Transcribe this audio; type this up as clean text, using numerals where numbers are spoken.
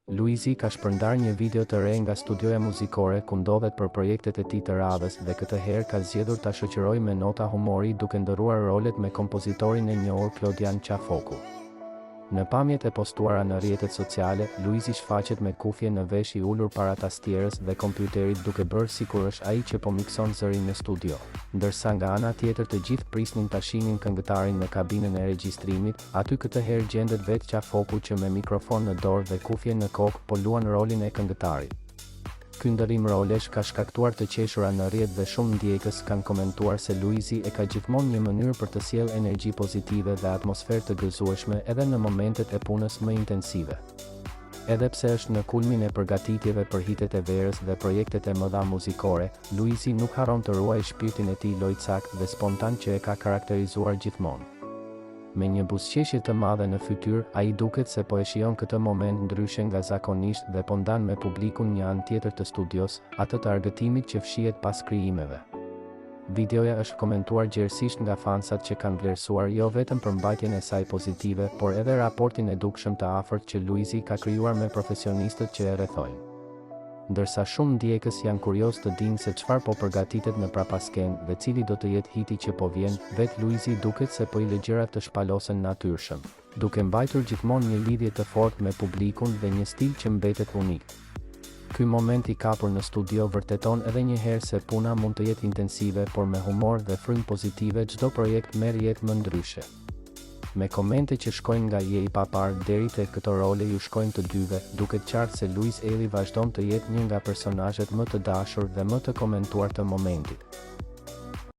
Luizi ka shpërndar një video të re nga studioja muzikore ku ndodhet për projektet e tij të radhës dhe këtë herë ka zgjedhur ta shoqërojë me nota humori duke ndëruar rolet me kompozitorin e njohur Klodian Qafoku. Në pamjet e postuara në rrjetet sociale, Luizi shfaqet me kufje në vesh i ulur para tastierës dhe kompjuterit duke bërë sikur është ai që po mikson zërin në studio. Ndërsa nga ana tjetër të gjithë prisnin ta shihnin këngëtarin në kabinën e regjistrimit, aty këtë herë gjendet vetë Qafoku që me mikrofon në dorë dhe kufje në kokë po luan rolin e këngëtarit. Ky ndërim rolesh ka shkaktuar të qeshura në rrjet dhe shumë ndjekës kanë komentuar se Luizi e ka gjithmonë një mënyrë për të sjellë energji pozitive dhe atmosferë të gëzueshme edhe në momentet e punës më intensive. Edhe pse është në kulmin e përgatitjeve për hitet e verës dhe projektet e mëdha muzikore, Luizi nuk harron të ruajë shpirtin e tij lojcak dhe spontan që e ka karakterizuar gjithmonë. Me një buzëqeshje të madhe në fytyrë, ai duket se po e shijon këtë moment ndryshe nga zakonisht dhe po ndan me publikun një anë tjetër të studios, atë të argëtimit që fshihet pas krijimeve. Videoja është komentuar gjerësisht nga fansat që kanë vlerësuar jo vetëm përmbajtjen e saj pozitive, por edhe raportin e dukshëm të afërt që Luizi ka krijuar me profesionistët që e rrethojnë. Ndërsa shumë ndjekës janë kurioz të dinë se çfarë po përgatitet në prapaskenë dhe cili do të jetë hiti që po vjen, vetë Luizi duket se po i lë gjërat të shpalosen natyrshëm, duke mbajtur gjithmonë një lidhje të fortë me publikun dhe një stil që mbetet unik. Ky moment i kapur në studio vërteton edhe një herë se puna mund të jetë intensive, por me humor dhe frymë pozitive çdo projekt merr jetë më ndryshe. Me komente që shkojnë nga je i papar deri te këto role ju shkojnë të dyve, duket qartë se Luis Eli vazhdon të jetë një nga personazhet më të dashur dhe më të komentuar të momentit.